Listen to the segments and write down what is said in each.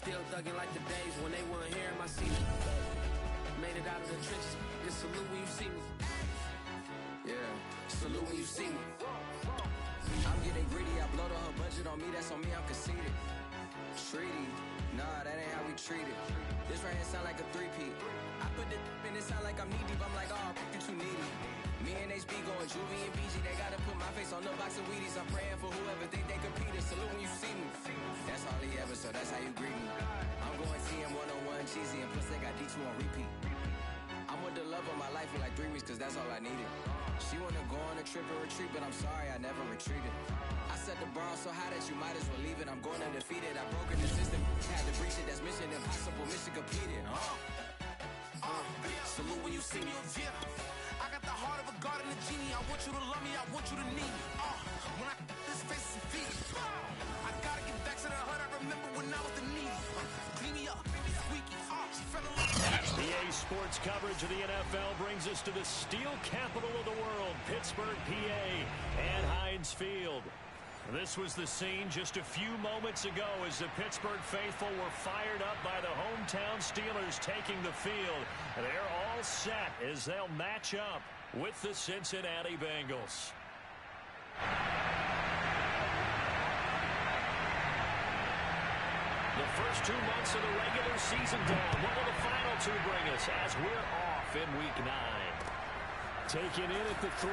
Still thugging like the days when they weren't here in my seat. Made it out of the trenches. Just salute when you see me. Yeah, salute when you see me. I'm getting greedy. I blow the whole budget on me. That's on me. I'm conceited. Treaty. Nah, that ain't how we treat it. This right here sound like a three-peat. I put the in it sound like I'm knee-deep. I'm like, oh, you too needy. Me and HB going Juvie and BG. They gotta put my face on the box of Wheaties. I'm praying for whoever think they competed. Salute when you see me. That's all he ever, so that's how you greet me. I'm going TM 101 cheesy, and plus they got D2 on repeat. I'm with the love of my life for like 3 weeks, cause that's all I needed. She wanna go on a trip and retreat, but I'm sorry, I never retreated. I set the bar so high that you might as well leave it. I'm going undefeated. I broke in the system, had to breach it. That's mission impossible, mission completed. Salute when you see me. Yeah. I got the heart of a god and a genie. I want you to love me, I want you to need me. When I this face and feet, I gotta get back to the hood. I remember when I was the needy. Clean me up, squeaky. She fell in love. EA Sports coverage of the NFL brings us to the steel capital of the world, Pittsburgh, PA, and Heinz Field. This was the scene just a few moments ago as the Pittsburgh faithful were fired up by the hometown Steelers taking the field. They're all set as they'll match up with the Cincinnati Bengals. The first 2 months of the regular season down. What will the final 2 bring us as we're off in Week 9? Taken in at the 3.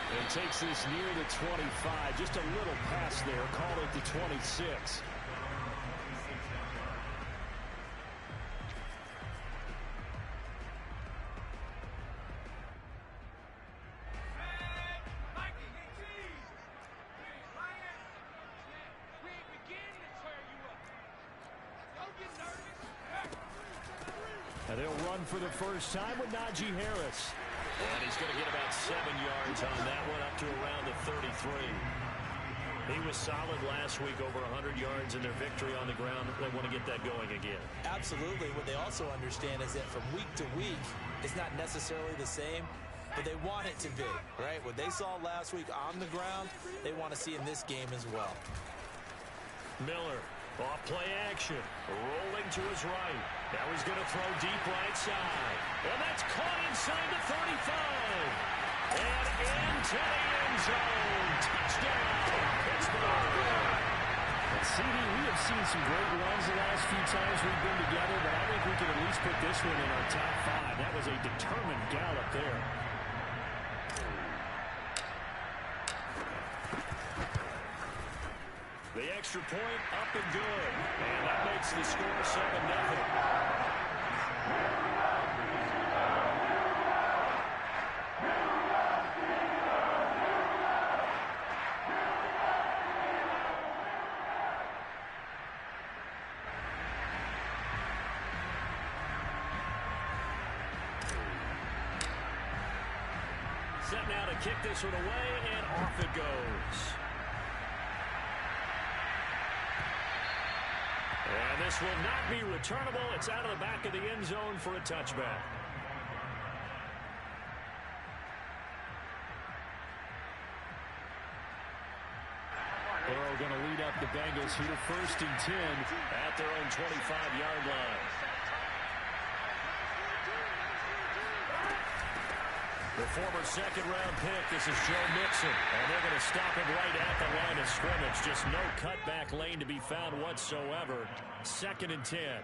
And takes this near the 25. Just a little pass there. Call it the 26. And they'll run for the first time with Najee Harris. And he's going to get about 7 yards on that one, up to around the 33. He was solid last week, over 100 yards in their victory on the ground. They want to get that going again. Absolutely. What they also understand is that from week to week, it's not necessarily the same, but they want it to be, right? What they saw last week on the ground, they want to see in this game as well. Miller, off play action, rolling to his right. Now he's going to throw deep right side. And that's caught inside the 35. And into the end zone. Touchdown, Pittsburgh. And CD, we have seen some great runs the last few times we've been together, but I think we can at least put this one in our top 5. That was a determined gallop there. The extra point up and good. And that makes the score 7-0. Set now to kick this one away, and off it goes. And this will not be returnable. It's out of the back of the end zone for a touchback. Burrow going to lead up the Bengals here, 1st and 10 at their own 25-yard line. The former second-round pick, this is Joe Mixon, and they're going to stop him right at the line of scrimmage. Just no cutback lane to be found whatsoever. 2nd and 10.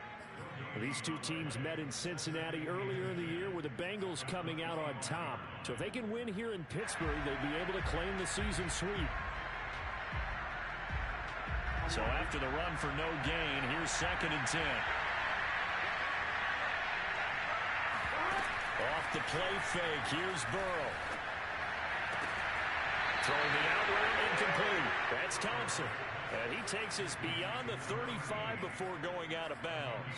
These two teams met in Cincinnati earlier in the year with the Bengals coming out on top. So if they can win here in Pittsburgh, they'd be able to claim the season sweep. So after the run for no gain, here's 2nd and 10. Off the play fake, here's Burrow. Throwing the out route, incomplete. That's Thompson. And he takes us beyond the 35 before going out of bounds.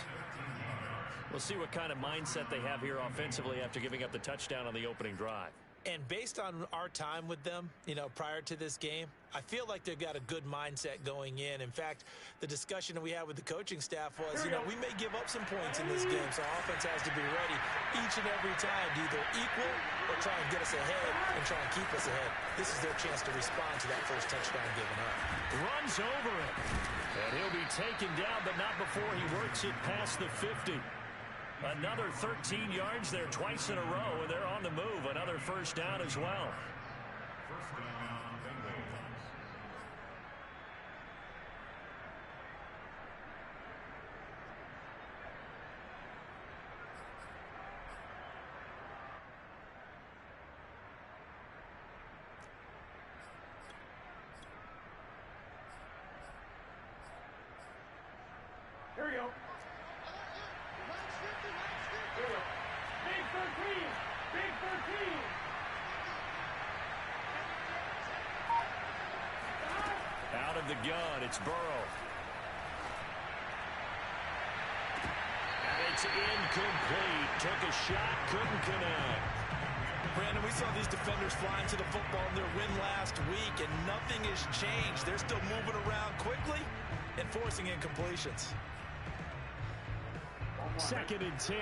We'll see what kind of mindset they have here offensively after giving up the touchdown on the opening drive. And based on our time with them, prior to this game, I feel like they've got a good mindset going in. In fact, the discussion that we had with the coaching staff was, we may give up some points in this game, so our offense has to be ready each and every time to either equal or try and get us ahead and try and keep us ahead. This is their chance to respond to that first touchdown given up. Runs over it. And he'll be taken down, but not before he works it past the 50. Another 13 yards there twice in a row, and they're on the move. Another first down as well. First down, Bengals. Here we go. Big 13! Big 13! Out of the gun, it's Burrow. And it's incomplete. Took a shot, couldn't connect. Brandon, we saw these defenders flying to the football in their win last week, and nothing has changed. They're still moving around quickly and forcing incompletions. 2nd and 10.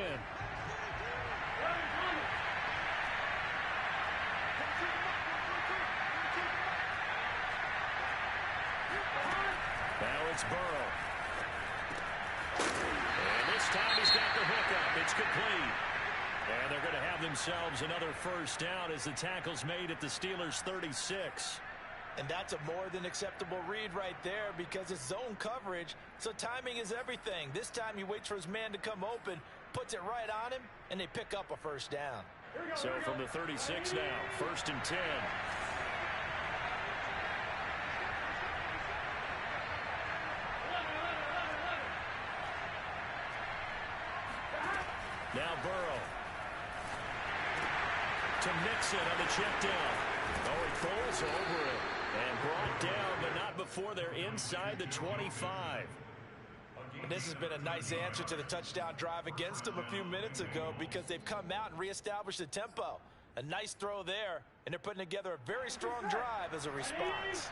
Now it's Burrow. And this time he's got the hookup. It's complete. And they're going to have themselves another first down as the tackle's made at the Steelers' 36. And that's a more than acceptable read right there because it's zone coverage, so timing is everything. This time he waits for his man to come open, puts it right on him, and they pick up a first down. So from the 36 now, 1st and 10. Now Burrow. To Mixon on the check down. Oh, he falls over it. And brought down, but not before they're inside the 25. And this has been a nice answer to the touchdown drive against them a few minutes ago because they've come out and reestablished the tempo. A nice throw there, and they're putting together a very strong drive as a response.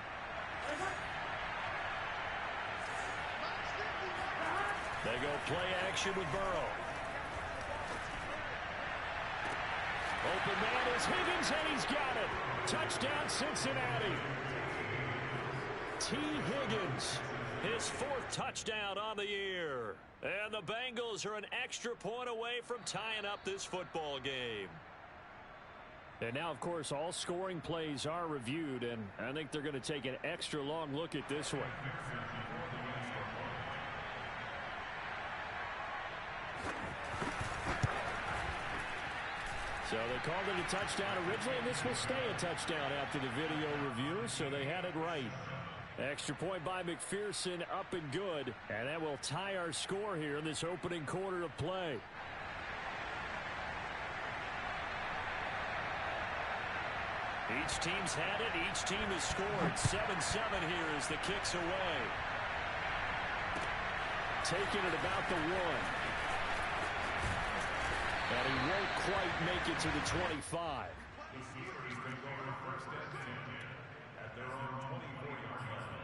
They go play action with Burrow. Open man is Higgins, and he's got it. Touchdown, Cincinnati. T. Higgins, his 4th touchdown on the year. And the Bengals are an extra point away from tying up this football game. And now, of course, all scoring plays are reviewed, and I think they're going to take an extra long look at this one. So they called it a touchdown originally, and this will stay a touchdown after the video review, so they had it right. Extra point by McPherson, up and good, and that will tie our score here in this opening quarter of play. Each team's had it. Each team has scored. 7-7 here as the kick's away. Taking it about the 1. And he won't quite make it to the 25. The Steelers take over 1st and 10 at their own 24-yard line.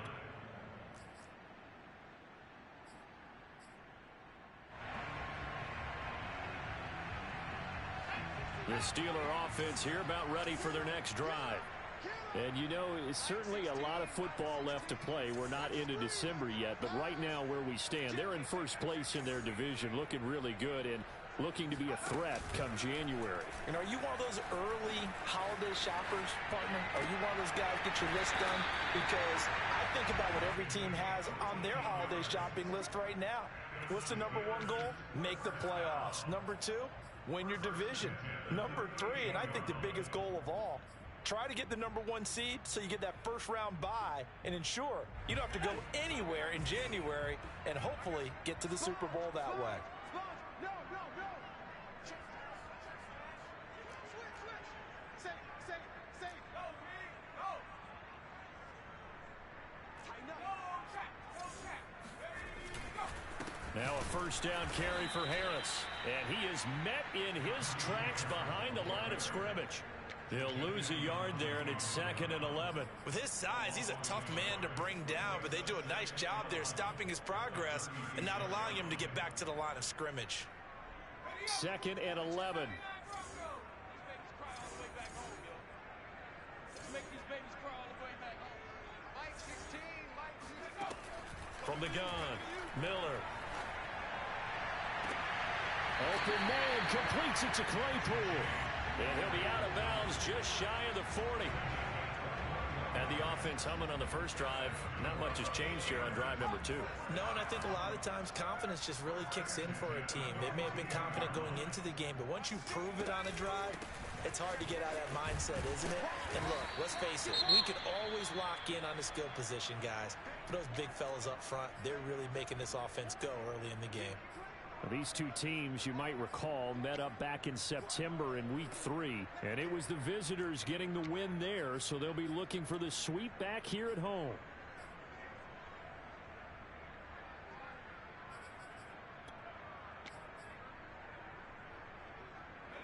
The Steeler offense here about ready for their next drive. And it's certainly a lot of football left to play. We're not into December yet, but right now where we stand, they're in first place in their division, looking really good and looking to be a threat come January. And are you one of those early holiday shoppers, partner? Are you one of those guys get your list done? Because I think about what every team has on their holiday shopping list right now. What's the number 1 goal? Make the playoffs. Number 2, win your division. Number 3, and I think the biggest goal of all, try to get the number 1 seed so you get that first round bye and ensure you don't have to go anywhere in January and hopefully get to the Super Bowl that way. Now a first down carry for Harris. And he is met in his tracks behind the line of scrimmage. They'll lose a yard there, and it's 2nd and 11. With his size, he's a tough man to bring down, but they do a nice job there stopping his progress and not allowing him to get back to the line of scrimmage. 2nd and 11. From the gun, Miller. Open man, completes it to Claypool. And he'll be out of bounds just shy of the 40. And the offense humming on the first drive. Not much has changed here on drive number 2. No, and I think a lot of times confidence just really kicks in for a team. They may have been confident going into the game, but once you prove it on a drive, it's hard to get out of that mindset, isn't it? And look, let's face it, we can always lock in on the skill position, guys. But those big fellas up front, they're really making this offense go early in the game. Well, these two teams, you might recall, met up back in September in Week 3. And it was the visitors getting the win there, so they'll be looking for the sweep back here at home.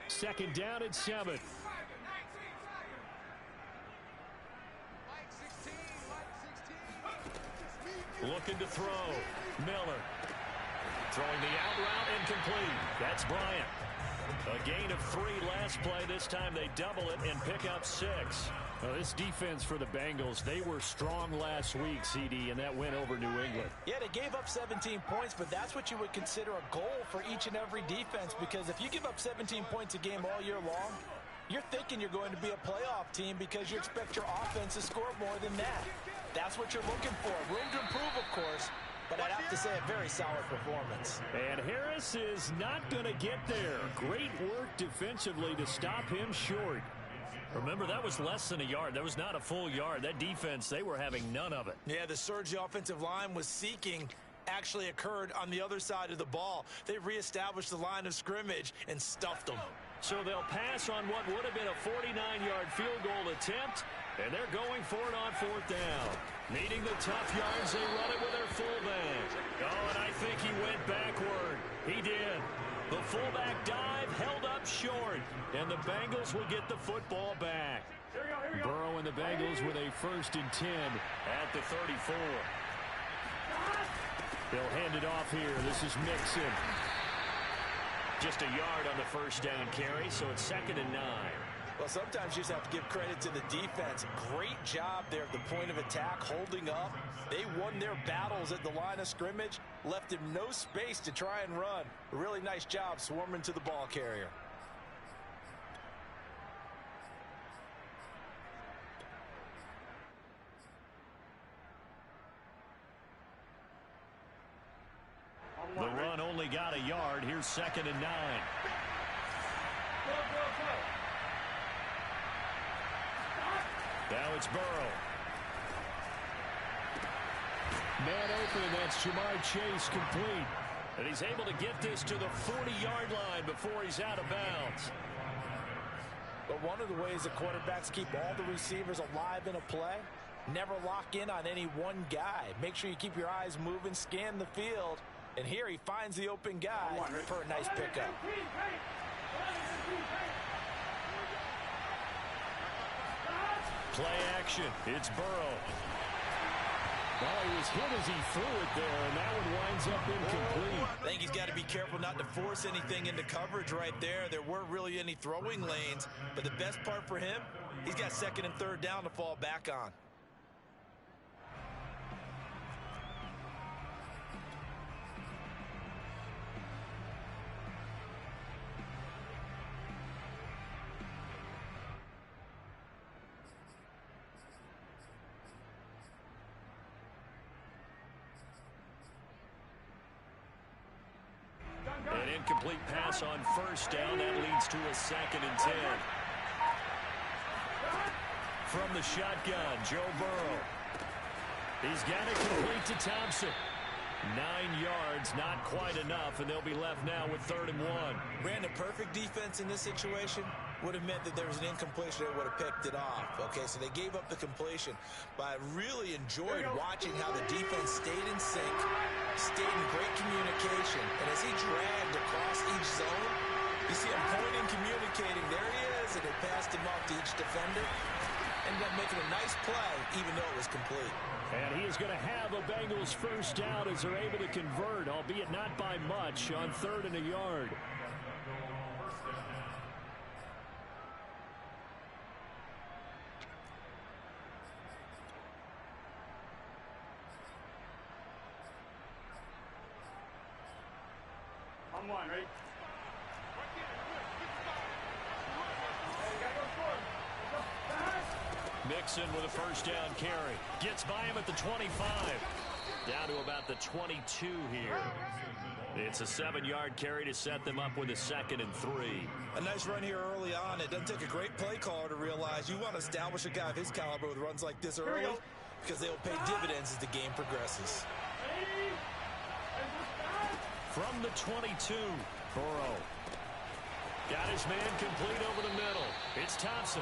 Second down at 7. Looking to throw. Miller. Throwing the out route incomplete. That's Bryant. A gain of 3 last play. This time they double it and pick up 6. Well, this defense for the Bengals, they were strong last week, CD, and that win over New England. Yeah, they gave up 17 points, but that's what you would consider a goal for each and every defense, because if you give up 17 points a game all year long, you're thinking you're going to be a playoff team because you expect your offense to score more than that. That's what you're looking for. Room to improve, of course, but I'd have to say a very solid performance. And Harris is not going to get there. Great work defensively to stop him short. Remember, that was less than a yard. That was not a full yard. That defense, they were having none of it. Yeah, the surge the offensive line was seeking actually occurred on the other side of the ball. They reestablished the line of scrimmage and stuffed them. So they'll pass on what would have been a 49-yard field goal attempt, and they're going for it on 4th down. Needing the tough yards, they run it with their fullback. Oh, and I think he went backward. He did. The fullback dive held up short, and the Bengals will get the football back. Burrow and the Bengals with a 1st and 10 at the 34. They'll hand it off here. This is Mixon. Just a yard on the 1st down carry, so it's 2nd and 9. Well, sometimes you just have to give credit to the defense. Great job there at the point of attack, holding up. They won their battles at the line of scrimmage, left him no space to try and run. A really nice job swarming to the ball carrier. The run only got a yard. Here's 2nd and 9. Now it's Burrow. Man open, and that's Jamar Chase complete. And he's able to get this to the 40-yard line before he's out of bounds. But one of the ways that quarterbacks keep all the receivers alive in a play, never lock in on any one guy. Make sure you keep your eyes moving, scan the field. And here he finds the open guy for a nice pickup. Play action. It's Burrow. Well, he was hit as he threw it there, and that one winds up incomplete. I think he's got to be careful not to force anything into coverage right there. There weren't really any throwing lanes, but the best part for him, he's got 2nd and 3rd down to fall back on. An incomplete pass on 1st down. That leads to a 2nd and 10. From the shotgun, Joe Burrow. He's got it complete to Thompson. 9 yards, not quite enough, and they'll be left now with 3rd and 1. Brandon, perfect defense in this situation would have meant that there was an incompletion. They would have picked it off. Okay, so they gave up the completion. But I really enjoyed watching how the defense stayed in sync, stayed in great communication. And as he dragged across each zone, you see him pointing, communicating. There he is. is, and they passed him off to each defender. Ended up making a nice play, even though it was complete. And he is going to have a Bengals first down as they're able to convert, albeit not by much, on 3rd and a yard. On one, ready? Mixon with a first down carry. Gets by him at the 25. Down to about the 22 here. It's a 7-yard carry to set them up with a 2nd and 3. A nice run here early on. It doesn't take a great play caller to realize you want to establish a guy of his caliber with runs like this early because they will pay dividends as the game progresses. From the 22, Burrow. Got his man complete over the middle. It's Thompson.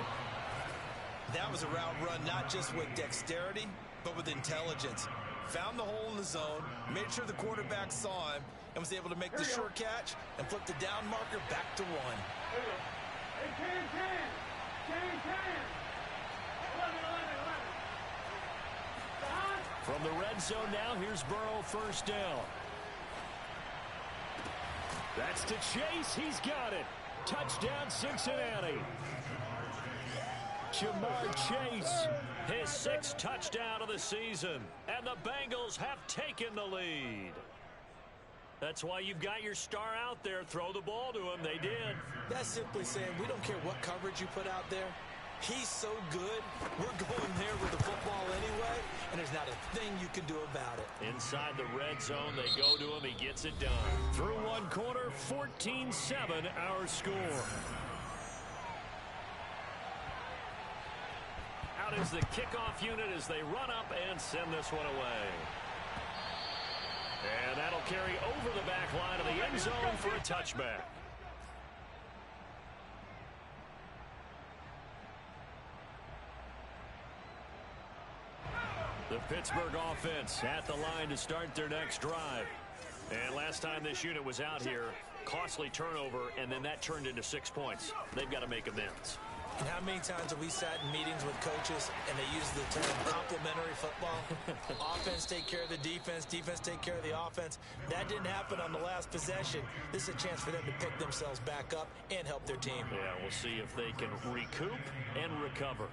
That was a route run not just with dexterity, but with intelligence. Found the hole in the zone, made sure the quarterback saw him, and was able to make the short catch and flip the down marker back to 1. Hey, 10, 10. 10, 11, 11, 11. From the red zone now, here's Burrow first down. That's to Chase. He's got it. Touchdown, Cincinnati. Jamar Chase, his 6th touchdown of the season. And the Bengals have taken the lead. That's why you've got your star out there. Throw the ball to him. They did. That's simply saying we don't care what coverage you put out there. He's so good, we're going there with the football anyway, and there's not a thing you can do about it. Inside the red zone, they go to him. He gets it done. Through one quarter, 14-7 our score. Out is the kickoff unit as they run up and send this one away. And that'll carry over the back line of the end zone for a touchback. The Pittsburgh offense at the line to start their next drive. And last time this unit was out here, costly turnover, and then that turned into 6 points. They've got to make amends. And how many times have we sat in meetings with coaches and they use the term complementary football? Offense take care of the defense, defense take care of the offense. That didn't happen on the last possession. This is a chance for them to pick themselves back up and help their team. Yeah, we'll see if they can recoup and recover.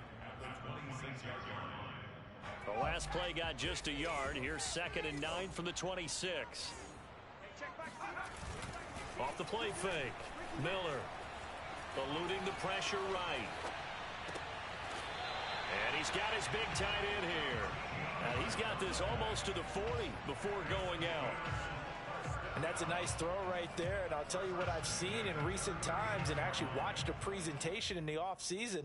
The last play got just a yard. Here's 2nd and 9 from the 26. Off the play fake. Miller eluding the pressure right. And he's got his big tight end here. And he's got this almost to the 40 before going out. And that's a nice throw right there. And I'll tell you what I've seen in recent times and actually watched a presentation in the offseason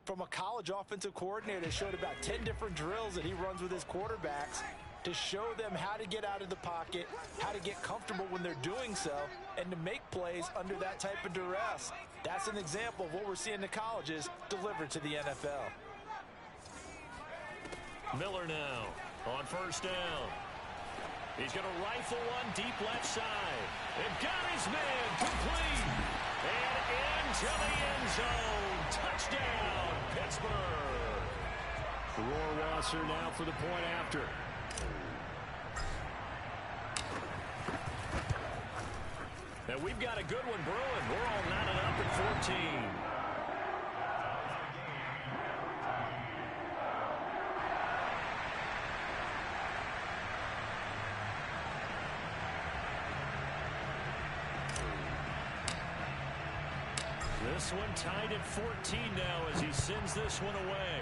from a college offensive coordinator that showed about 10 different drills that he runs with his quarterbacks to show them how to get out of the pocket, how to get comfortable when they're doing so, and to make plays under that type of duress. That's an example of what we're seeing in the colleges delivered to the NFL. Miller now on first down. He's going to rifle one deep left side. And got his man complete. And into the end zone. Touchdown, Pittsburgh. Rohrwasser now for the point after. And we've got a good one brewing. We're all knotted up at 14. This one tied at 14 now as he sends this one away.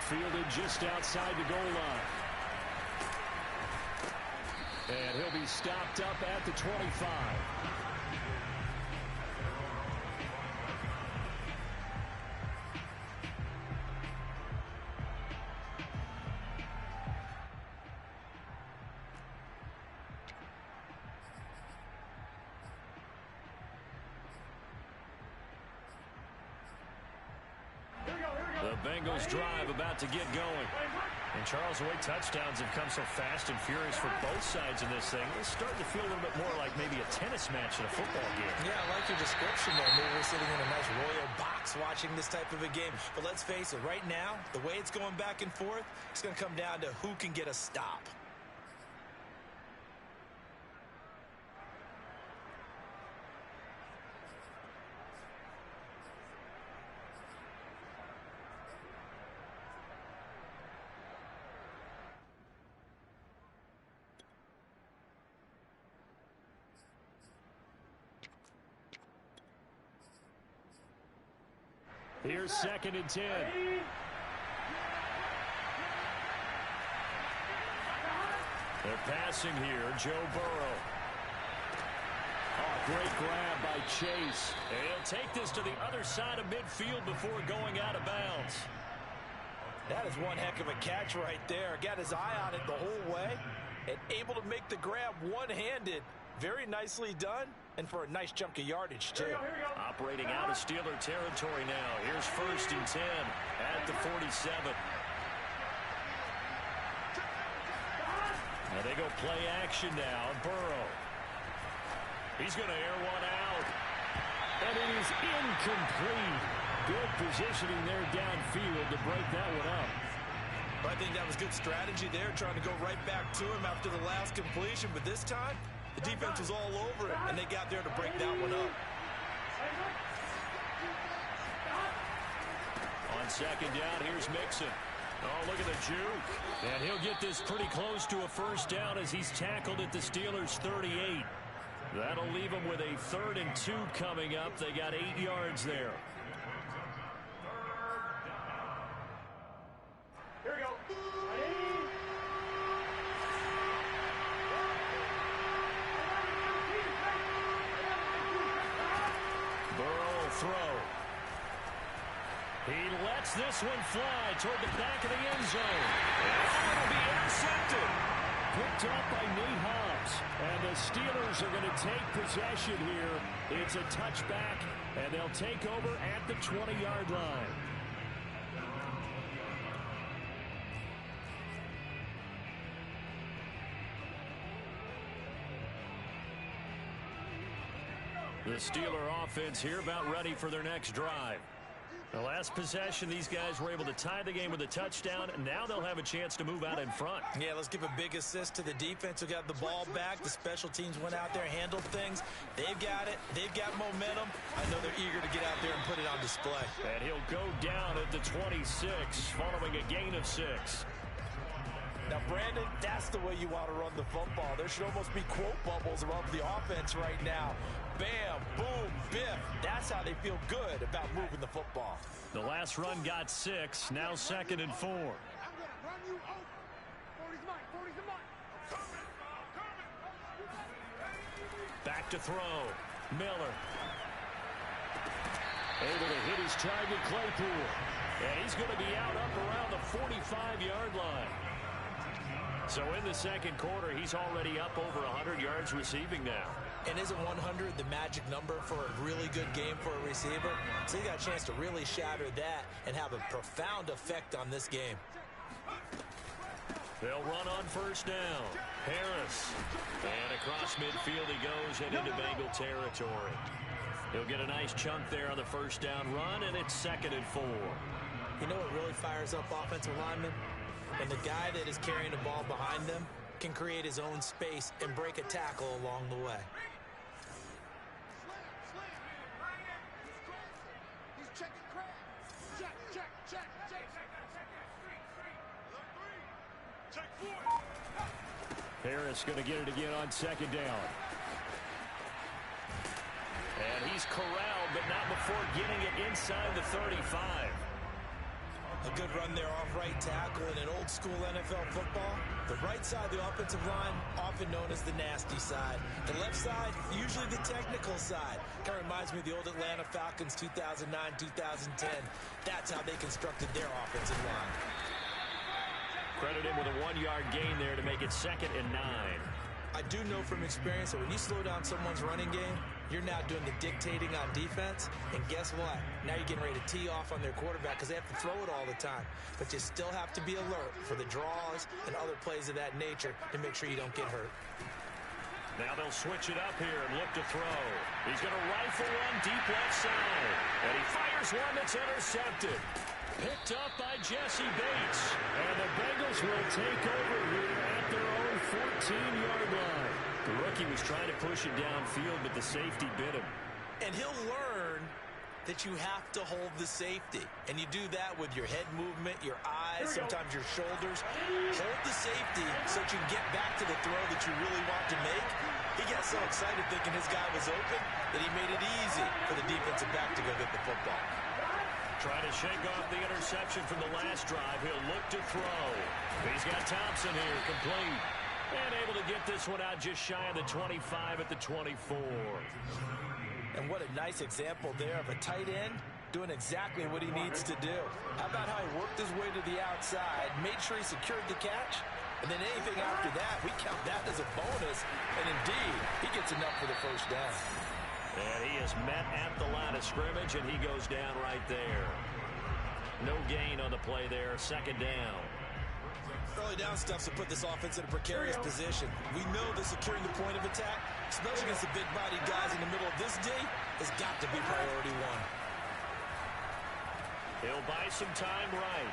Fielded just outside the goal line. And he'll be stopped up at the 25. The Bengals drive about to get going. And Charles, the way touchdowns have come so fast and furious for both sides in this thing, it's starting to feel a little bit more like maybe a tennis match in a football game. Yeah, I like your description there. Maybe we're sitting in a nice royal box watching this type of a game. But let's face it, right now, the way it's going back and forth, it's going to come down to who can get a stop. Here's 2nd and 10. They're passing here. Joe Burrow. Oh, great grab by Chase. And he'll take this to the other side of midfield before going out of bounds. That is one heck of a catch right there. Got his eye on it the whole way and able to make the grab one-handed. Very nicely done, and for a nice chunk of yardage, too. Operating out of Steeler territory now. Here's 1st and 10 at the 47. Now they go play action now. Burrow. He's going to air one out. And it is incomplete. Good positioning there downfield to break that one up. I think that was good strategy there, trying to go right back to him after the last completion. But this time, the defense was all over it, and they got there to break that one up. On 2nd down, here's Mixon. Oh, look at the juke. And he'll get this pretty close to a 1st down as he's tackled at the Steelers' 38. That'll leave them with a 3rd and 2 coming up. They got 8 yards there. Here we go. Burrow will throw. He lets this one fly toward the back of the end zone. And it'll be intercepted. Picked up by Nate Hobbs. And the Steelers are going to take possession here. It's a touchback, and they'll take over at the 20-yard line. The Steeler offense here about ready for their next drive. The last possession, these guys were able to tie the game with a touchdown. Now they'll have a chance to move out in front. Yeah, let's give a big assist to the defense who got the ball back. The special teams went out there, handled things. They've got it. They've got momentum. I know they're eager to get out there and put it on display. And he'll go down at the 26 following a gain of 6. Now, Brandon, that's the way you want to run the football. There should almost be quote bubbles around the offense right now. Bam, boom, biff. That's how they feel good about moving the football. The last run got 6. Now 2nd and 4. I'm going to run you over. 40's mine. 40's mine. Back to throw. Miller. Able to hit his target, Claypool. And he's going to be out up around the 45-yard line. So in the 2nd quarter, he's already up over 100 yards receiving now. And isn't 100 the magic number for a really good game for a receiver? So he got a chance to really shatter that and have a profound effect on this game. They'll run on 1st down. Harris. And across midfield he goes and into Bengal territory. He'll get a nice chunk there on the 1st down run, and it's 2nd and 4. You know what really fires up offensive linemen? When the guy that is carrying the ball behind them can create his own space and break a tackle along the way. Harris going to get it again on 2nd down. And he's corralled, but not before getting it inside the 35. A good run there off right tackle in an old school NFL football. The right side of the offensive line, often known as the nasty side. The left side, usually the technical side. Kind of reminds me of the old Atlanta Falcons 2009, 2010. That's how they constructed their offensive line. Credit him with a 1-yard gain there to make it 2nd and 9. I do know from experience that when you slow down someone's running game, You're now doing the dictating on defense, and guess what? Now you're getting ready to tee off on their quarterback because they have to throw it all the time. But you still have to be alert for the draws and other plays of that nature to make sure you don't get hurt. Now they'll switch it up here and look to throw. He's going to rifle one deep left side. And he fires one that's intercepted. Picked up by Jesse Bates. And the Bengals will take over here at their own 14-yard line. The rookie was trying to push it downfield, but the safety bit him. And he'll learn that you have to hold the safety. And you do that with your head movement, your eyes, sometimes your shoulders. Hold the safety so that you can get back to the throw that you really want to make. He got so excited thinking his guy was open that he made it easy for the defensive back to go get the football. Trying to shake off the interception from the last drive. He'll look to throw. He's got Thompson here, complete. And able to get this one out just shy of the 25 at the 24. And what a nice example there of a tight end doing exactly what he needs to do. How about how he worked his way to the outside, made sure he secured the catch, and then anything after that, we count that as a bonus. And indeed, he gets enough for the first down. And he is met at the line of scrimmage, and he goes down right there. No gain on the play there, second down. Early down stuff to put this offense in a precarious position. We know that securing the point of attack, especially against the big-bodied guys in the middle of this day, has got to be priority one. He'll buy some time right.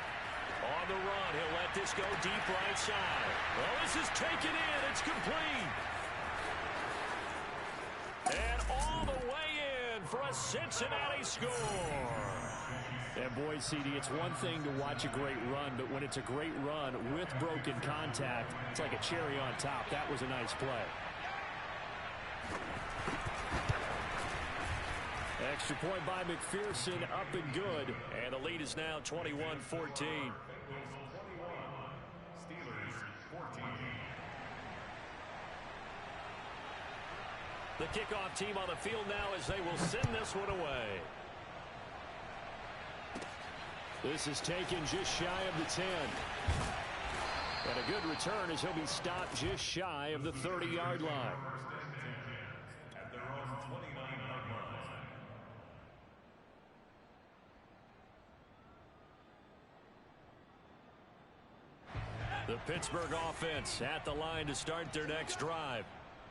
On the run, he'll let this go deep right side. Well, this is taken in. It's complete. And all the way in for a Cincinnati score. And boy, CD, it's one thing to watch a great run, but when it's a great run with broken contact, it's like a cherry on top. That was a nice play. Extra point by McPherson, up and good. And the lead is now 21-14. Steelers 14. The kickoff team on the field now as they will send this one away. This is taken just shy of the 10. And a good return as he'll be stopped just shy of the 30-yard line. At their own 29-yard line. The Pittsburgh offense at the line to start their next drive.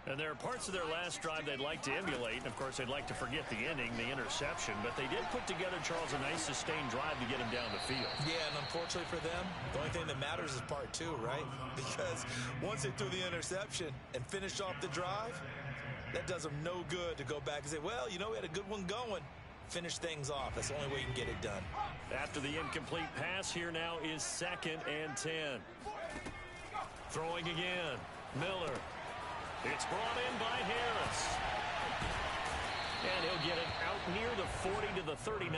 And there are parts of their last drive they'd like to emulate. And, of course, they'd like to forget the ending, the interception. But they did put together, Charles, a nice sustained drive to get him down the field. Yeah, and unfortunately for them, the only thing that matters is part two, right? Because once they threw the interception and finished off the drive, that does them no good to go back and say, well, you know, we had a good one going. Finish things off. That's the only way you can get it done. After the incomplete pass, here now is 2nd and 10. Throwing again. Miller. It's brought in by Harris. And he'll get it out near the 40 to the 39.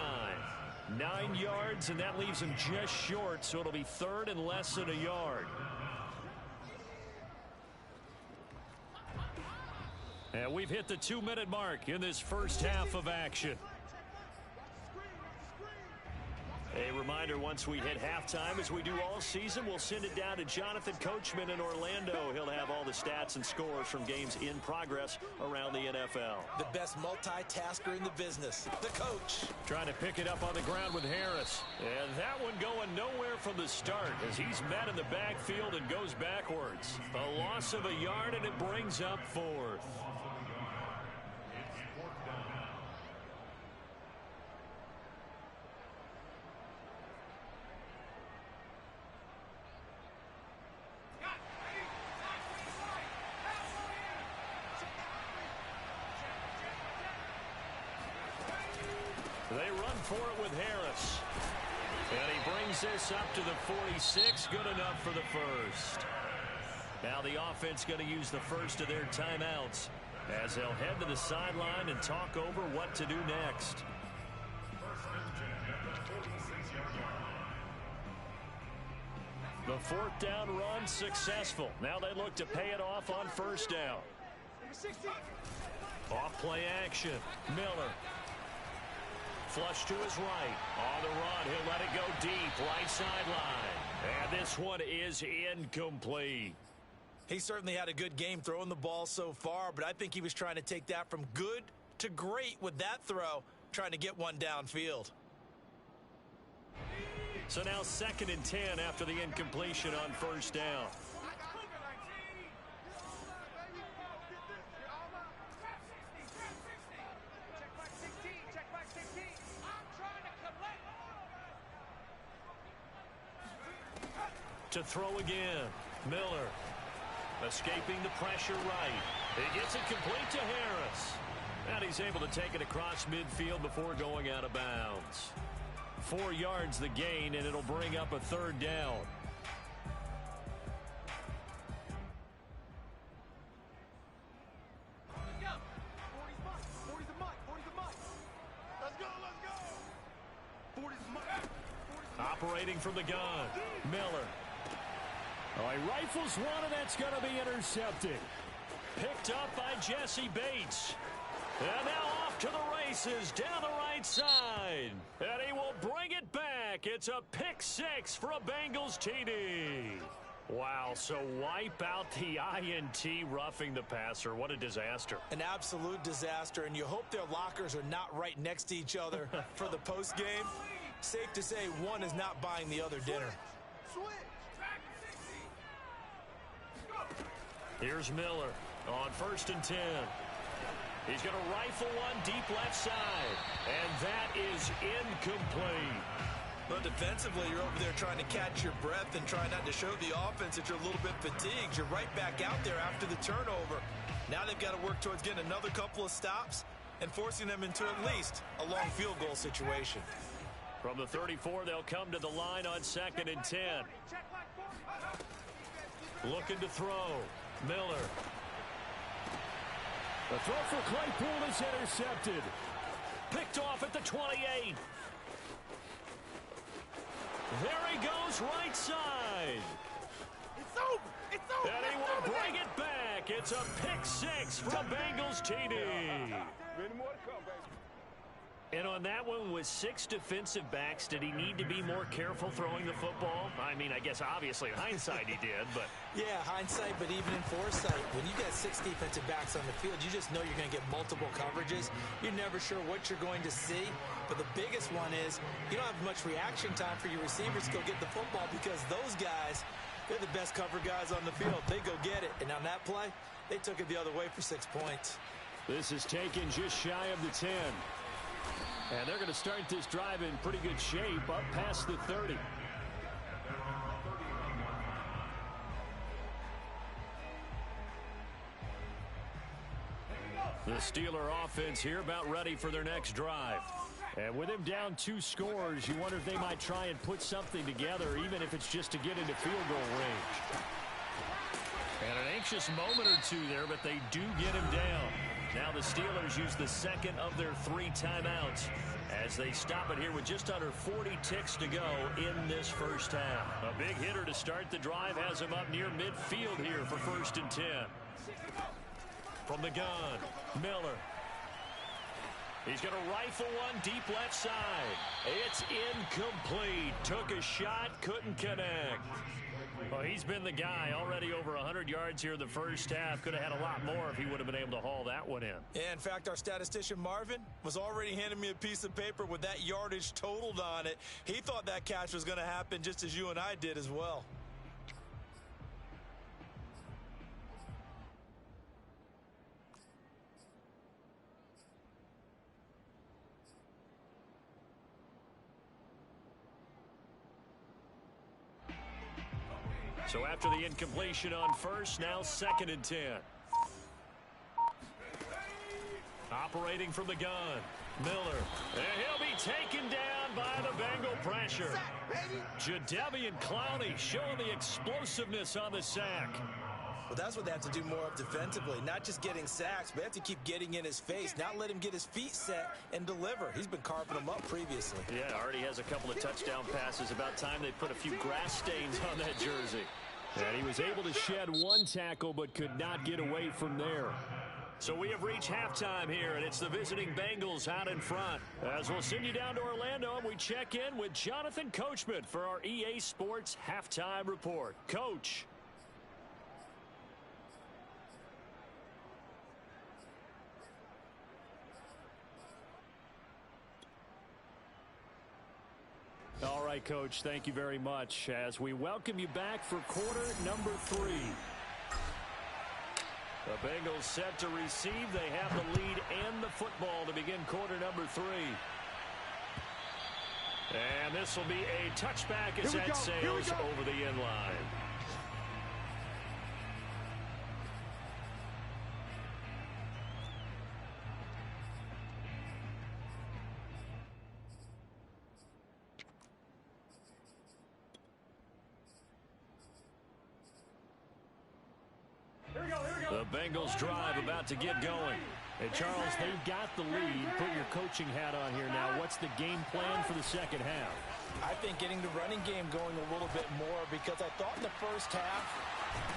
9 yards, and that leaves him just short, so it'll be 3rd and less than a yard. And we've hit the 2-minute mark in this first half of action. A reminder, once we hit halftime, as we do all season, we'll send it down to Jonathan Coachman in Orlando. He'll have all the stats and scores from games in progress around the NFL. The best multitasker in the business, the coach. Trying to pick it up on the ground with Harris. And that one going nowhere from the start as he's met in the backfield and goes backwards. A loss of a yard, and it brings up 4th. They run for it with Harris. And he brings this up to the 46. Good enough for the first. Now the offense going to use the first of their timeouts as they'll head to the sideline and talk over what to do next. The 4th down run successful. Now they look to pay it off on 1st down. Off play action. Miller. Flush to his right. On the run, he'll let it go deep. Right sideline. And this one is incomplete. He certainly had a good game throwing the ball so far, but I think he was trying to take that from good to great with that throw, trying to get one downfield. So now 2nd and 10 after the incompletion on first down. To throw again. Miller escaping the pressure right. He gets it complete to Harris. And he's able to take it across midfield before going out of bounds. 4 yards the gain, and it'll bring up a 3rd down. Operating from the gun, Miller. Oh, he rifles one, and that's going to be intercepted. Picked up by Jesse Bates. And now off to the races down the right side. And he will bring it back. It's a pick 6 for a Bengals TD. Wow, so wipe out the INT, roughing the passer. What a disaster. An absolute disaster, and you hope their lockers are not right next to each other for the postgame. Safe to say one is not buying the other dinner. Here's Miller on 1st and 10. He's going to rifle one deep left side, and that is incomplete. But defensively, you're over there trying to catch your breath and try not to show the offense that you're a little bit fatigued. You're right back out there after the turnover. Now they've got to work towards getting another couple of stops and forcing them into at least a long field goal situation. From the 34, they'll come to the line on 2nd and 10. Looking to throw. Miller. The throw for Claypool is intercepted. Picked off at the 28. There he goes, right side. It's over. It's over. And he will bring it back. It's a pick 6 for a Bengals TD. Many more to come, baby. And on that one, with 6 defensive backs, did he need to be more careful throwing the football? I mean, I guess obviously in hindsight he did, but... Yeah, hindsight, but even in foresight, when you got 6 defensive backs on the field, you just know you're going to get multiple coverages. You're never sure what you're going to see. But the biggest one is you don't have much reaction time for your receivers to go get the football because those guys, they're the best cover guys on the field. They go get it. And on that play, they took it the other way for 6 points. This is taken just shy of the 10. And they're going to start this drive in pretty good shape up past the 30. The Steeler offense here about ready for their next drive. And with him down 2 scores, you wonder if they might try and put something together, even if it's just to get into field goal range. And an anxious moment or two there, but they do get him down. Now the Steelers use the 2nd of their 3 timeouts as they stop it here with just under 40 ticks to go in this first half. A big hitter to start the drive has him up near midfield here for 1st and 10. From the gun, Miller. He's going to rifle one deep left side. It's incomplete. Took a shot, couldn't connect. Well, he's been the guy. Already over 100 yards here in the first half. Could have had a lot more if he would have been able to haul that one in. Yeah, in fact, our statistician Marvin was already handing me a piece of paper with that yardage totaled on it. He thought that catch was going to happen just as you and I did as well. So after the incompletion on first, now 2nd and 10. Operating from the gun, Miller. And he'll be taken down by the Bengal pressure. Jadeveon Clowney showing the explosiveness on the sack. Well, that's what they have to do more of defensively. Not just getting sacks, but they have to keep getting in his face. Not let him get his feet set and deliver. He's been carving them up previously. Yeah, already has a couple of touchdown passes. About time they put a few grass stains on that jersey. And he was able to shed 1 tackle, but could not get away from there. So we have reached halftime here, and it's the visiting Bengals out in front. As we'll send you down to Orlando, and we check in with Jonathan Coachman for our EA Sports Halftime Report. Coach. right, Coach. Thank you very much as we welcome you back for quarter number 3. The Bengals set to receive. They have the lead and the football to begin quarter number 3. And this will be a touchback as that sails over the end line. The Bengals drive about to get going. Hey, Charles, they've got the lead. Put your coaching hat on here now. What's the game plan for the second half? I think getting the running game going a little bit more, because I thought in the first half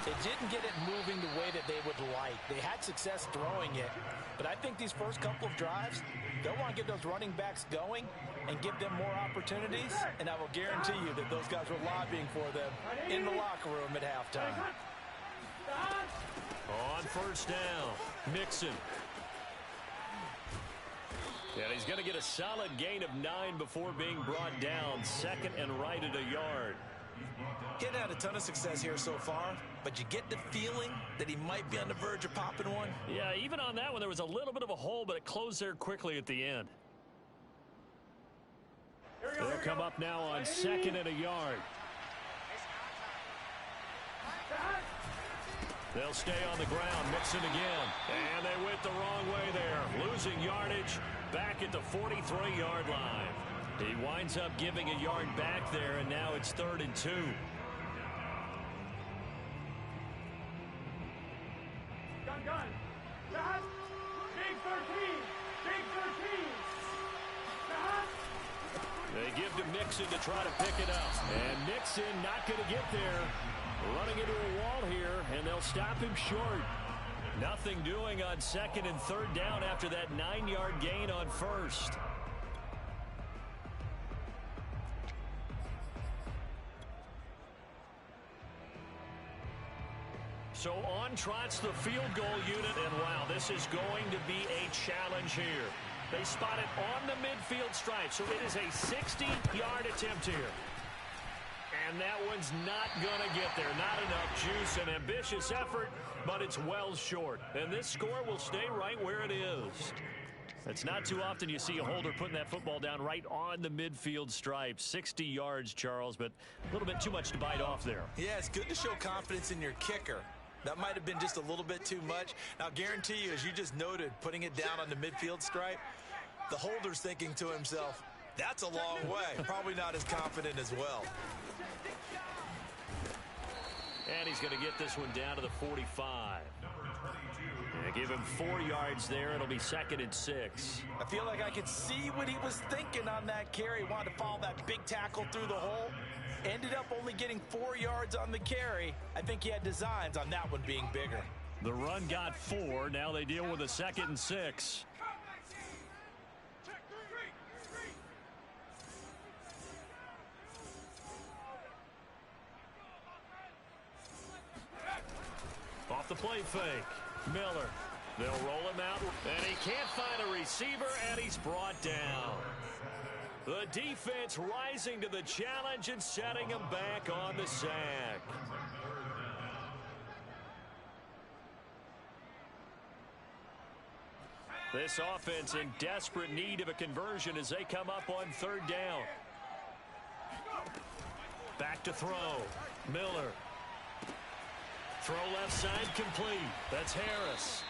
they didn't get it moving the way that they would like. They had success throwing it, but I think these first couple of drives, they'll want to get those running backs going and give them more opportunities, and I will guarantee you that those guys were lobbying for them in the locker room at halftime. On first down, Mixon. And he's going to get a solid gain of 9 before being brought down. Second and right at a yard. He hadn't had a ton of success here so far, but you get the feeling that he might be on the verge of popping one. Yeah, even on that one, there was a little bit of a hole, but it closed there quickly at the end. They'll come up now on second and a yard. They'll stay on the ground. Mixon again. And they went the wrong way there. Losing yardage back at the 43-yard line. He winds up giving a yard back there, and now it's 3rd and 2. Gun. Big 13. Big 13. They give to Mixon to try to pick it up. And Mixon not going to get there. Running into a wall here, and they'll stop him short. Nothing doing on second and third down after that 9-yard gain on first. So on trots the field goal unit, and wow, this is going to be a challenge here. They spot it on the midfield stripe, so it is a 60-yard attempt here. And that one's not going to get there. Not enough juice. An ambitious effort, but it's well short. And this score will stay right where it is. It's not too often you see a holder putting that football down right on the midfield stripe. 60 yards, Charles, but a little bit too much to bite off there. Yeah, it's good to show confidence in your kicker. That might have been just a little bit too much. Now, I'll guarantee you, as you just noted, putting it down on the midfield stripe, the holder's thinking to himself, that's a long way. Probably not as confident as well. And he's going to get this one down to the 45. And give him 4 yards there. It'll be 2nd and 6. I feel like I could see what he was thinking on that carry. Wanted to follow that big tackle through the hole. Ended up only getting 4 yards on the carry. I think he had designs on that one being bigger. The run got 4. Now they deal with a 2nd and 6. Off the play fake. Miller. They'll roll him out. And he can't find a receiver, and he's brought down. The defense rising to the challenge and setting him back on the sack. This offense in desperate need of a conversion as they come up on 3rd down. Back to throw. Miller. Throw left side complete. That's Harris.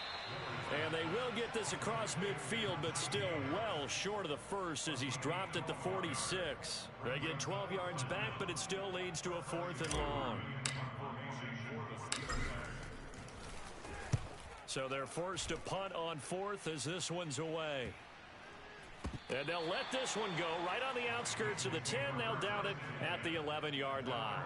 And they will get this across midfield, but still well short of the first as he's dropped at the 46. They get 12 yards back, but it still leads to a 4th and long. So they're forced to punt on 4th as this one's away. And they'll let this one go right on the outskirts of the 10. They'll down it at the 11-yard line.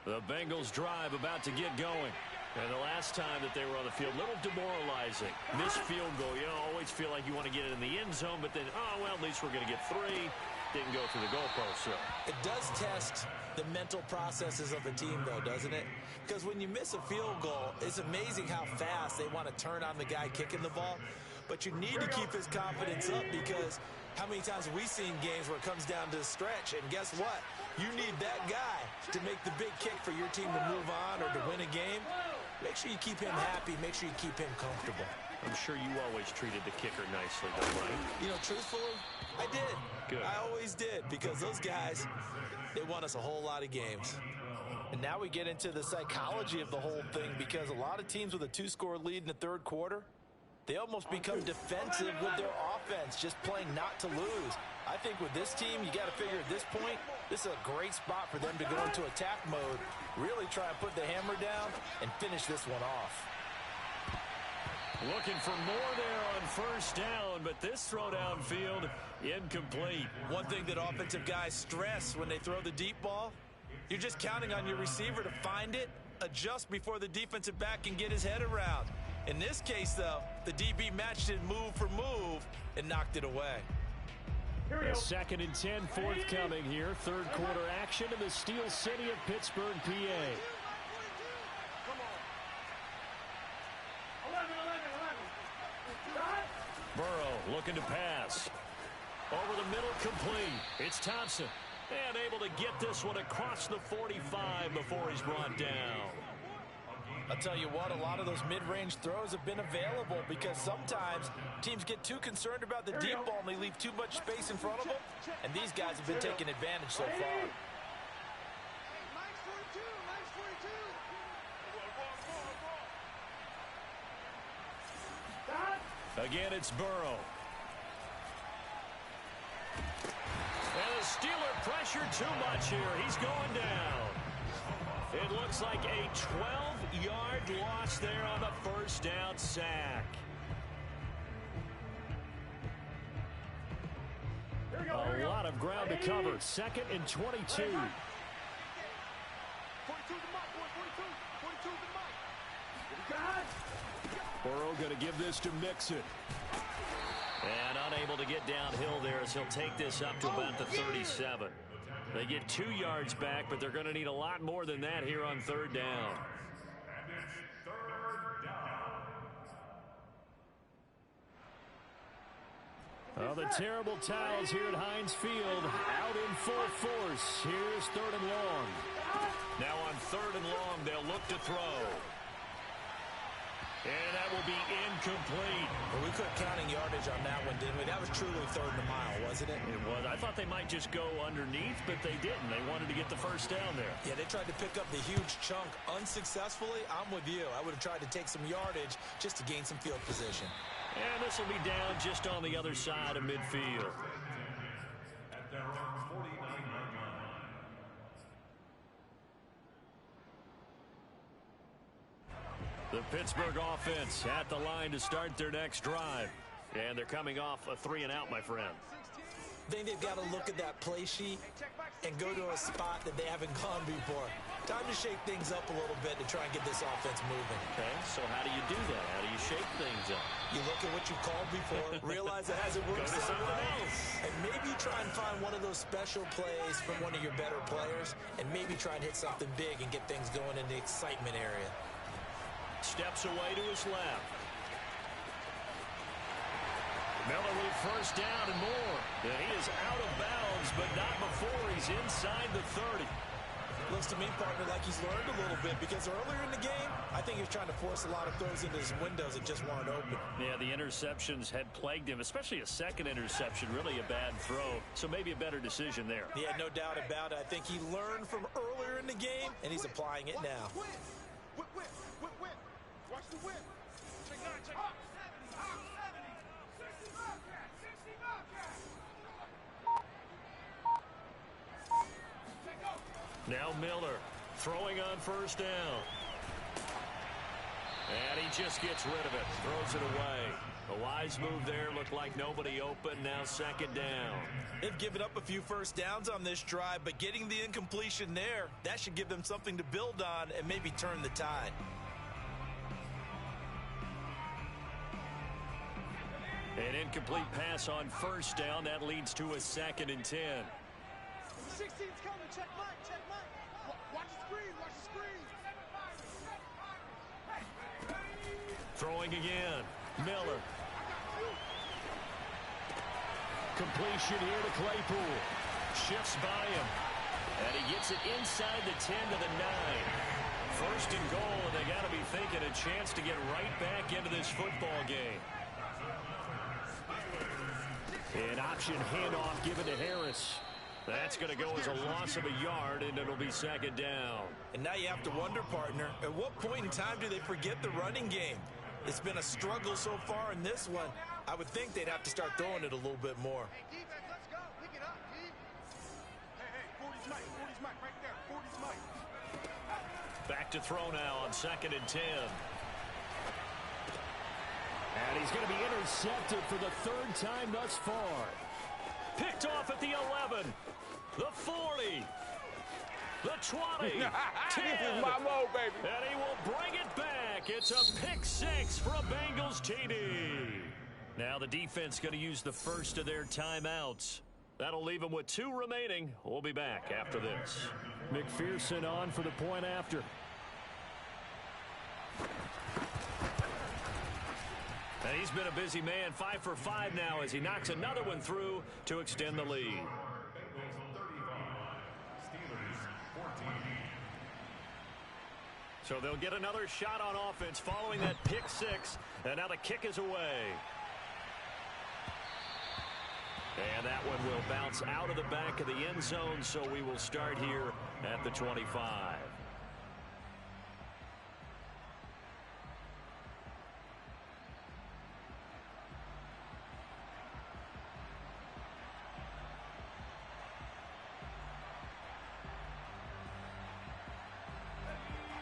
The Bengals drive about to get going. And the last time that they were on the field, a little demoralizing. Missed field goal. You always feel like you want to get it in the end zone, but then, oh, well, at least we're going to get 3. didn't go through the goalpost, so. It does test the mental processes of a team, though, doesn't it? Because when you miss a field goal, it's amazing how fast they want to turn on the guy kicking the ball. But you need to keep his confidence up, because how many times have we seen games where it comes down to the stretch? And guess what? You need that guy to make the big kick for your team to move on or to win a game. Make sure you keep him happy. Make sure you keep him comfortable. I'm sure you always treated the kicker nicely, though, Mike. You know, truthfully, I did. Good. I always did, because those guys, they won us a whole lot of games. And now we get into the psychology of the whole thing, because a lot of teams with a 2-score lead in the third quarter, they almost become defensive with their offense, just playing not to lose. I think with this team, you got to figure at this point, this is a great spot for them to go into attack mode, really try and put the hammer down and finish this one off. Looking for more there on first down, but this throw downfield incomplete. One thing that offensive guys stress when they throw the deep ball, you're just counting on your receiver to find it, adjust before the defensive back can get his head around. In this case, though, the DB matched it move for move and knocked it away. A 2nd and 10 forthcoming here. Third quarter action in the Steel City of Pittsburgh, PA. Burrow looking to pass. Over the middle, complete. It's Thompson. And able to get this one across the 45 before he's brought down. I'll tell you what, a lot of those mid-range throws have been available, because sometimes teams get too concerned about the deep ball and they leave too much space in front of them. And these guys have been taking advantage so far. Again, it's Burrow. And the Steeler pressure too much here. He's going down. It looks like a 12-yard loss there on the first down sack. A lot of ground to cover. 2nd and 22. Burrow going to give this to Mixon. And unable to get downhill there as he'll take this up to about the 37. They get 2 yards back, but they're going to need a lot more than that here on third down. Oh, the terrible towels here at Heinz Field out in full force. Here's 3rd and long. Now on 3rd and long, they'll look to throw. And that will be incomplete. Well, we quit counting yardage on that one, didn't we? That was truly 3rd and a mile, wasn't it? It was. I thought they might just go underneath, but they didn't. They wanted to get the first down there. Yeah, they tried to pick up the huge chunk unsuccessfully. I'm with you. I would have tried to take some yardage just to gain some field position. And this will be down just on the other side of midfield. At their own 49-yard line. The Pittsburgh offense at the line to start their next drive. And they're coming off a 3-and-out, my friend. I think they've got to look at that play sheet and go to a spot that they haven't gone before. Time to shake things up a little bit to try and get this offense moving. Okay, so how do you do that? How do you shake things up? You look at what you called before, realize it hasn't worked Go to something somewhere else. and maybe try and find one of those special plays from one of your better players, and maybe try and hit something big and get things going in the excitement area. Steps away to his left. Miller with first down and more. And he is out of bounds, but not before he's inside the 30. Looks to me, partner, like he's learned a little bit, because earlier in the game, I think he was trying to force a lot of throws into his windows that just weren't open. Yeah, the interceptions had plagued him, especially a second interception, really a bad throw. So maybe a better decision there. Yeah, no doubt about it. I think he learned from earlier in the game, and he's applying it now. Whip. Watch the whip. Check it out. Now Miller throwing on first down. And he just gets rid of it, throws it away. A wise move there, looked like nobody open, now 2nd down. They've given up a few first downs on this drive, but getting the incompletion there, that should give them something to build on and maybe turn the tide. An incomplete pass on first down. That leads to a 2nd and 10. 16's coming. Check Mike. Check Mike. Watch the screen. Watch the screen. Throwing again. Miller. Completion here to Claypool. Shifts by him. And he gets it inside the 10 to the 9. First and goal, and they got to be thinking a chance to get right back into this football game. An option handoff given to Harris. That's going to go as a loss of a yard, and it'll be 2nd down. And now you have to wonder, partner, at what point in time do they forget the running game? It's been a struggle so far in this one. I would think they'd have to start throwing it a little bit more. Hey, defense, let's go. Pick it up, D. Hey, 40's Mike. 40's Mike right there. 40's Mike. Back to throw now on 2nd and 10. And he's going to be intercepted for the 3rd time thus far. Picked off at the 11, the 40, the 20, 10. This is my mode, baby. And he will bring it back. It's a pick 6 for a Bengals TD. Now the defense going to use the first of their timeouts. That'll leave them with 2 remaining. We'll be back after this. McPherson on for the point after. And he's been a busy man, 5 for 5 now as he knocks another one through to extend the lead. So they'll get another shot on offense following that pick 6, and now the kick is away. And that one will bounce out of the back of the end zone, so we will start here at the 25.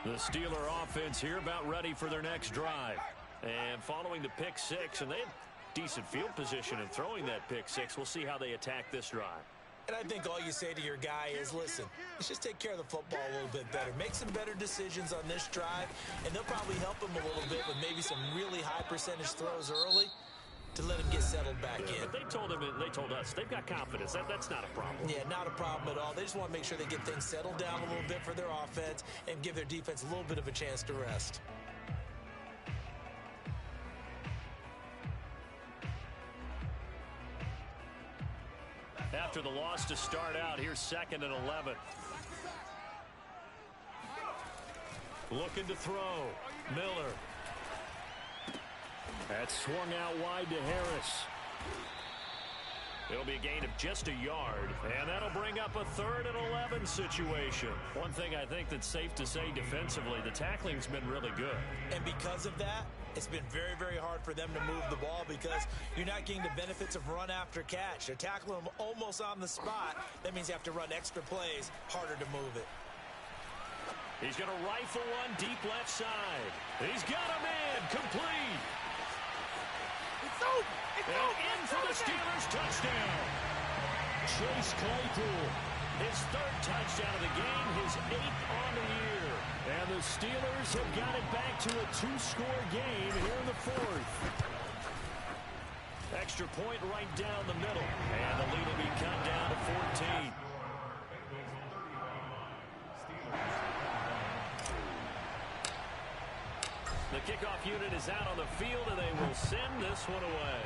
The Steeler offense here about ready for their next drive. And following the pick 6, and they had decent field position in throwing that pick 6. We'll see how they attack this drive. And I think all you say to your guy is, listen, let's just take care of the football a little bit better. Make some better decisions on this drive, and they'll probably help him a little bit with maybe some really high percentage throws early to let him get settled back in. But they told him, they told us, they've got confidence. That's not a problem. Yeah, not a problem at all. They just want to make sure they get things settled down a little bit for their offense and give their defense a little bit of a chance to rest. After the loss to start out, here's 2nd and 11. Looking to throw. Miller. That's swung out wide to Harris. It'll be a gain of just a yard, and that'll bring up a 3rd and 11 situation. One thing I think that's safe to say defensively, the tackling's been really good. And because of that, it's been very, very hard for them to move the ball because you're not getting the benefits of run after catch. They're tackling them almost on the spot. That means you have to run extra plays, harder to move it. He's going to rifle one deep left side. He's got a man complete. It's over. It's And over. in for the Steelers touchdown. Chase Claypool, his 3rd touchdown of the game, his 8th on the year. And the Steelers have got it back to a 2-score game here in the 4th. Extra point right down the middle. And the lead will be cut down to 14. The kickoff unit is out on the field, and they will send this one away.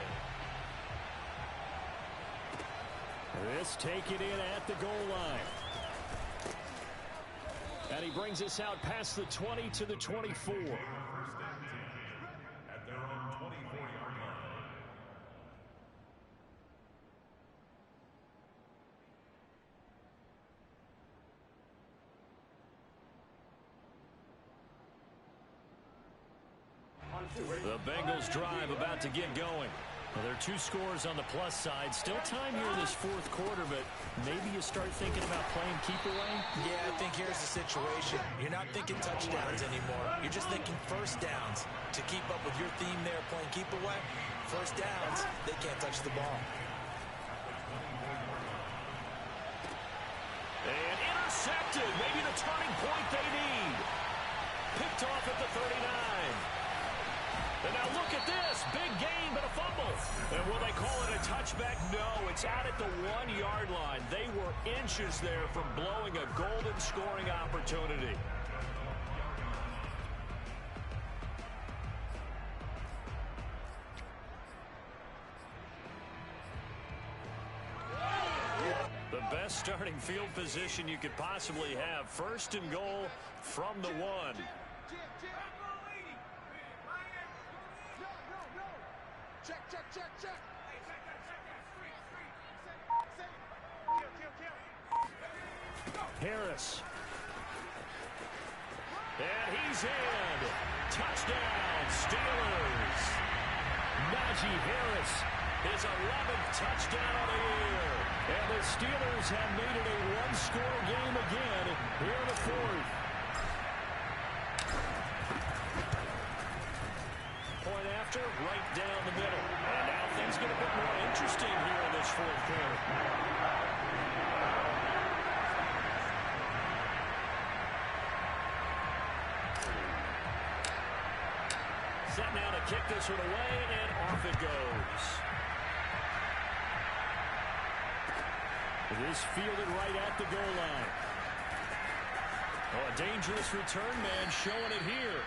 This taken in at the goal line. And he brings us out past the 20 to the 24. At their own 24-yard line. The Bengals drive about to get going. Well, there are 2 scores on the plus side. Still time here in this 4th quarter, but maybe you start thinking about playing keep away? Yeah, I think here's the situation. You're not thinking touchdowns anymore. You're just thinking first downs. To keep up with your theme there, playing keep away, first downs, they can't touch the ball. And intercepted. Maybe the turning point they need. Picked off at the 39. And now look at this. big gain, but a fumble. And will they call it a touchback? No, it's out at the 1-yard line. They were inches there from blowing a golden scoring opportunity. The best starting field position you could possibly have. 1st and goal from the 1. Check. Harris. And he's in. Touchdown, Steelers. Najee Harris, his 11th touchdown of the year. And the Steelers have made it a one-score game again here in the 4th. Point after, right down the middle. And now things get a bit more interesting here in this 4th quarter. Set now to kick this one away, and off it goes. It is fielded right at the goal line. Oh, a dangerous return man showing it here.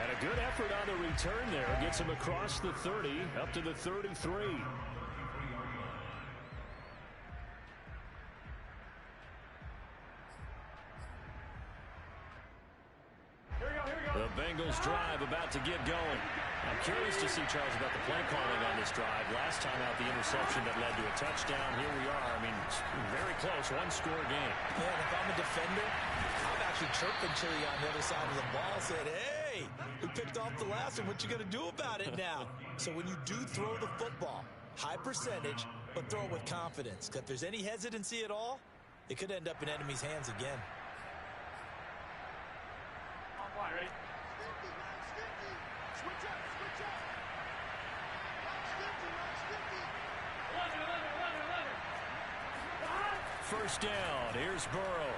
And a good effort on the return there. Gets him across the 30, up to the 33. The Bengals drive about to get going. I'm curious to see, Charles, about the play calling on this drive. Last time out, the interception that led to a touchdown. Here we are. I mean, very close, one-score game. Yeah, and if I'm a defender, I'm actually chirping Chili on the other side of the ball, said, hey, we picked off the last one. What you going to do about it now? So when you do throw the football, high percentage, but throw it with confidence. Because if there's any hesitancy at all, it could end up in enemy's hands again. Ready? Switch up. 11. 1st down. Here's Burrow.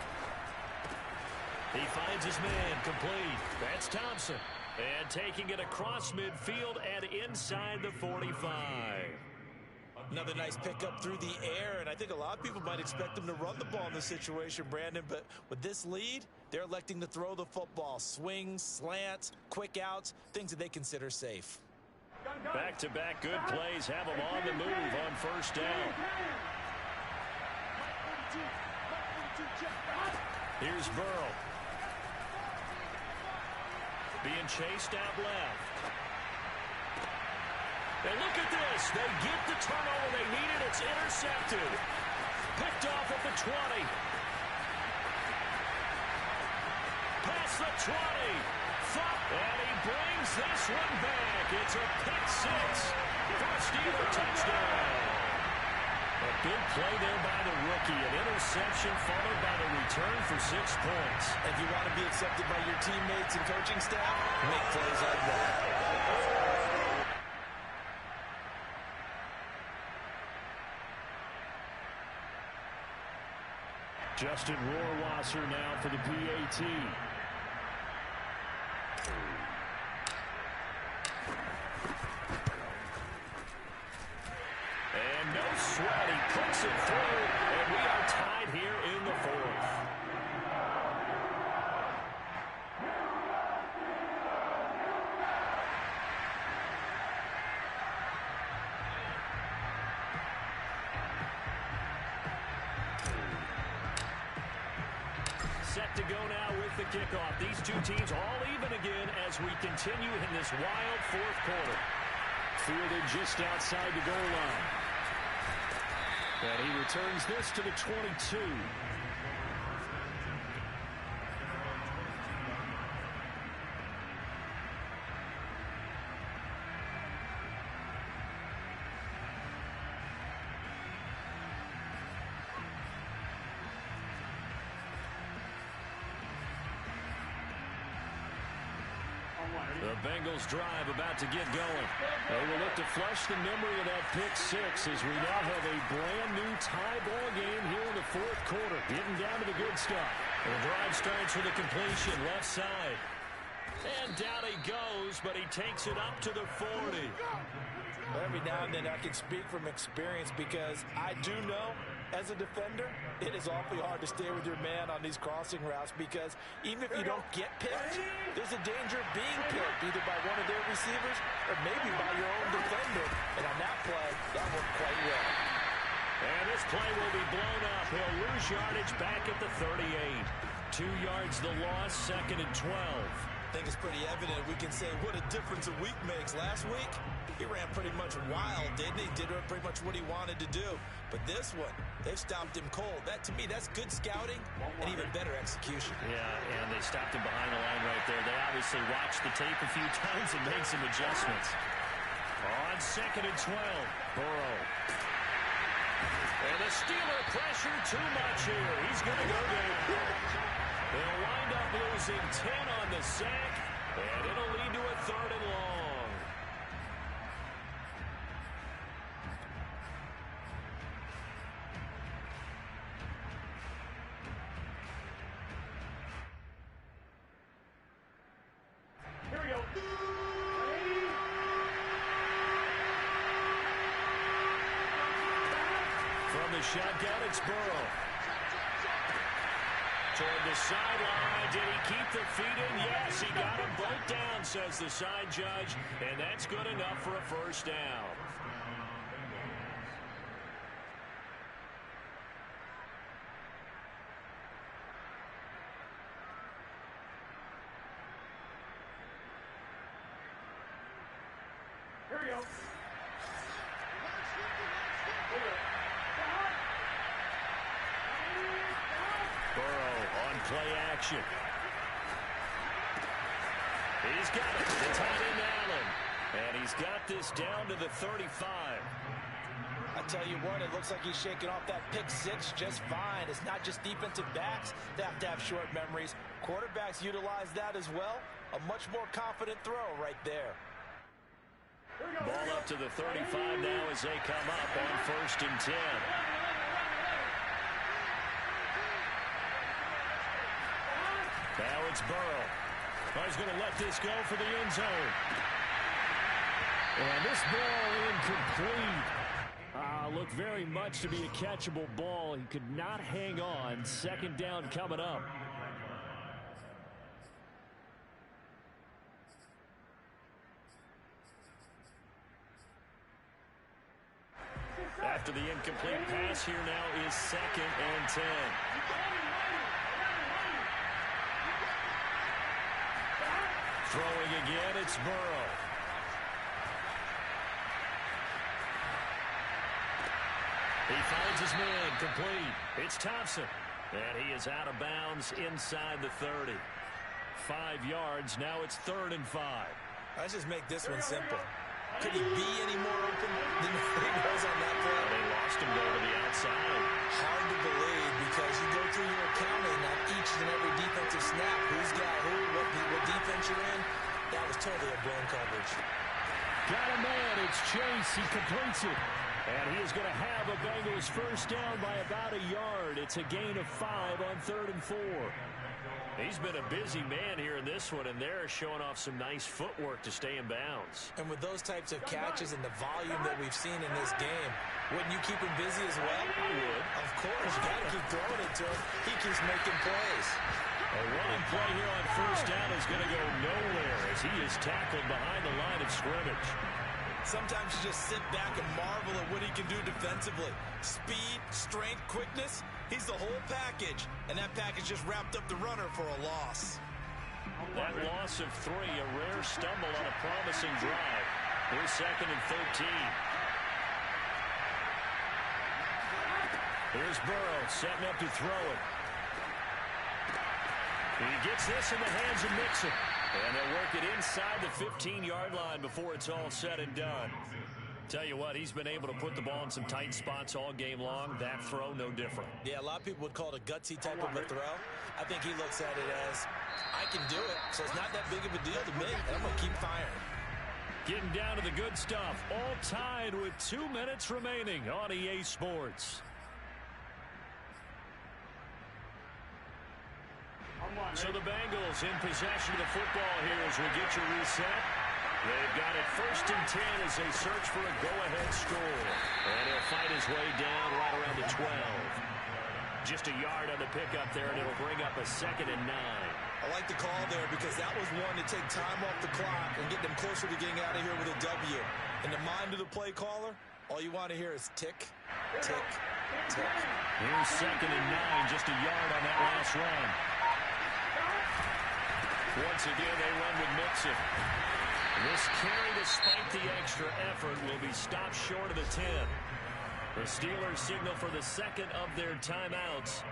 He finds his man complete. That's Thompson. And taking it across midfield and inside the 45. Another nice pickup through the air, and I think a lot of people might expect them to run the ball in this situation, Brandon, but with this lead, they're electing to throw the football. Swings, slants, quick outs, things that they consider safe. Back-to-back good plays have them on the move on 1st down. Here's Burrow. Being chased out left. And look at this. They get the turnover they needed. It's intercepted. Picked off at the 20. Past the 20. And he brings this one back. It's a pick 6 for a Steeler touchdown. A big play there by the rookie. An interception followed by the return for 6 points. If you want to be accepted by your teammates and coaching staff, make plays like that. Justin Rohrwasser now for the PAT. And no sweat. He puts it through, and we are tied here in the 4th. Set to go now with the kickoff. These two teams all even again as we continue in this wild 4th quarter. Fielded just outside the goal line. And he returns this to the 22. The Bengals drive about to get going. They will look to flush the memory of that pick 6 as we now have a brand new tie ball game here in the 4th quarter. Getting down to the good stuff. The drive starts with a completion left side. And down he goes, but he takes it up to the 40. Every now and then I can speak from experience because I do know as a defender, it is awfully hard to stay with your man on these crossing routes because even if you don't get picked, there's a danger of being picked either by one of their receivers or maybe by your own defender. And on that play, that worked quite well. And this play will be blown up. He'll lose yardage back at the 38. 2 yards the loss, 2nd and 12. I think it's pretty evident we can say what a difference a week makes. Last week, he ran pretty much wild, didn't he? Did pretty much what he wanted to do. But this one, they've stopped him cold. That, to me, that's good scouting and even better execution. Yeah, and they stopped him behind the line right there. They obviously watched the tape a few times and made some adjustments. On 2nd and 12, Burrow. And the Steeler pressure too much here. He's going to go down. They'll wind up losing 10 on the sack, and it'll lead to a 3rd and long. Here we go. From the shotgun, it's Burrow. Toward the sideline. Did he keep the feet in? Yes, he got them both down, says the side judge, and that's good enough for a 1st down. Here we go. Burrow on play action. He's got it. The tight end Allen. And he's got this down to the 35. I tell you what, it looks like he's shaking off that pick 6 just fine. It's not just defensive backs that have to have short memories. Quarterbacks utilize that as well. A much more confident throw right there. Ball up to the 35 now as they come up on 1st and 10. Now it's Burrow. Oh, he's going to let this go for the end zone. And this ball incomplete. Looked very much to be a catchable ball. He could not hang on. 2nd down coming up. After the incomplete pass, here now is 2nd and 10. Throwing again, it's Burrow. He finds his man, complete. It's Thompson. And he is out of bounds inside the 30. 5 yards, now it's 3rd and 5. Let's just make this one simple. Could he be any more open than he was on that play? They lost him though to the outside. Hard to believe because you go through your accounting on each and every defensive snap. Who's got who, what defense you're in. That was totally a blown coverage. Got a man. It's Chase. He completes it. And he is going to have a Bengals 1st down by about a yard. It's a gain of 5 on 3rd and 4. He's been a busy man here in this one, and they're showing off some nice footwork to stay in bounds. And with those types of catches and the volume that we've seen in this game, wouldn't you keep him busy as well? I would. Of course. You got to keep throwing it to him. He keeps making plays. A running play here on 1st down is going to go nowhere as he is tackled behind the line of scrimmage. Sometimes you just sit back and marvel at what he can do defensively. Speed, strength, quickness, he's the whole package. And that package just wrapped up the runner for a loss. That loss of 3, a rare stumble on a promising drive. Here's 2nd and 13. Here's Burrow setting up to throw it. He gets this in the hands of Mixon. And they'll work it inside the 15-yard line before it's all said and done. Tell you what, he's been able to put the ball in some tight spots all game long. That throw, no different. Yeah, a lot of people would call it a gutsy type of a throw. I think he looks at it as, I can do it, so it's not that big of a deal to me, and I'm going to keep firing. Getting down to the good stuff. All tied with 2 minutes remaining on EA Sports. I'm So the Bengals in possession of the football here as we get you reset. They've got it 1st and 10 as they search for a go-ahead score. And he'll fight his way down right around the 12. Just a yard on the pickup there, and it'll bring up a 2nd and 9. I like the call there because that was one to take time off the clock and get them closer to getting out of here with a W. In the mind of the play caller, all you want to hear is tick, tick, tick. Here's 2nd and 9, just a yard on that last run. Once again, they run with Mixon. This carry, despite the extra effort, will be stopped short of the 10. The Steelers signal for the 2nd of their timeouts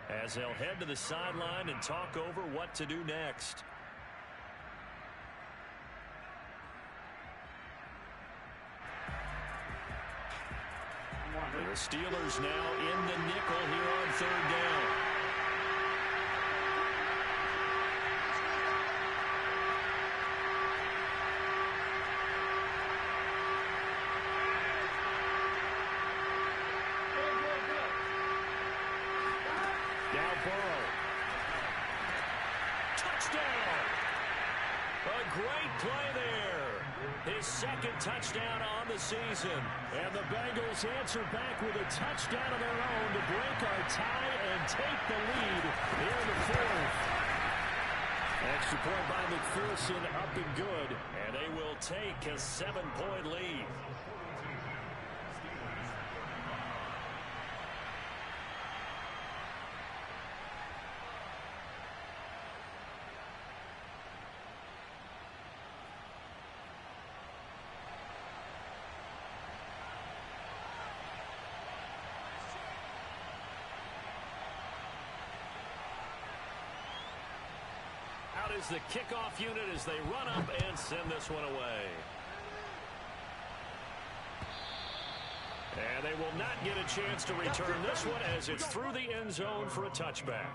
as they'll head to the sideline and talk over what to do next. The Steelers now in the nickel here on 3rd down. Play there. His 2nd touchdown on the season. And the Bengals answer back with a touchdown of their own to break our tie and take the lead here in the 4th. Extra point by McPherson up and good. And they will take a 7-point lead. Out is the kickoff unit as they run up and send this one away. And they will not get a chance to return this one as it's through the end zone for a touchback.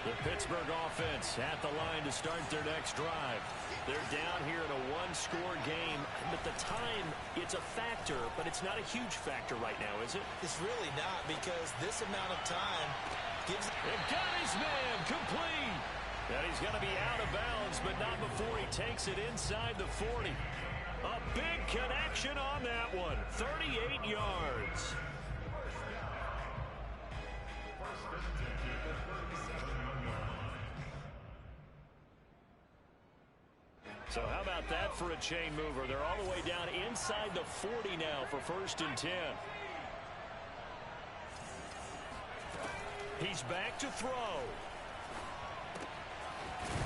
The Pittsburgh offense at the line to start their next drive. They're down here in a one-score game, but the time, it's a factor, but it's not a huge factor right now, is it? It's really not, because this amount of time gives... They've got his man complete. And he's going to be out of bounds, but not before he takes it inside the 40. A big connection on that one. 38 yards. So how about that for a chain mover? They're all the way down inside the 40 now for 1st and 10. He's back to throw.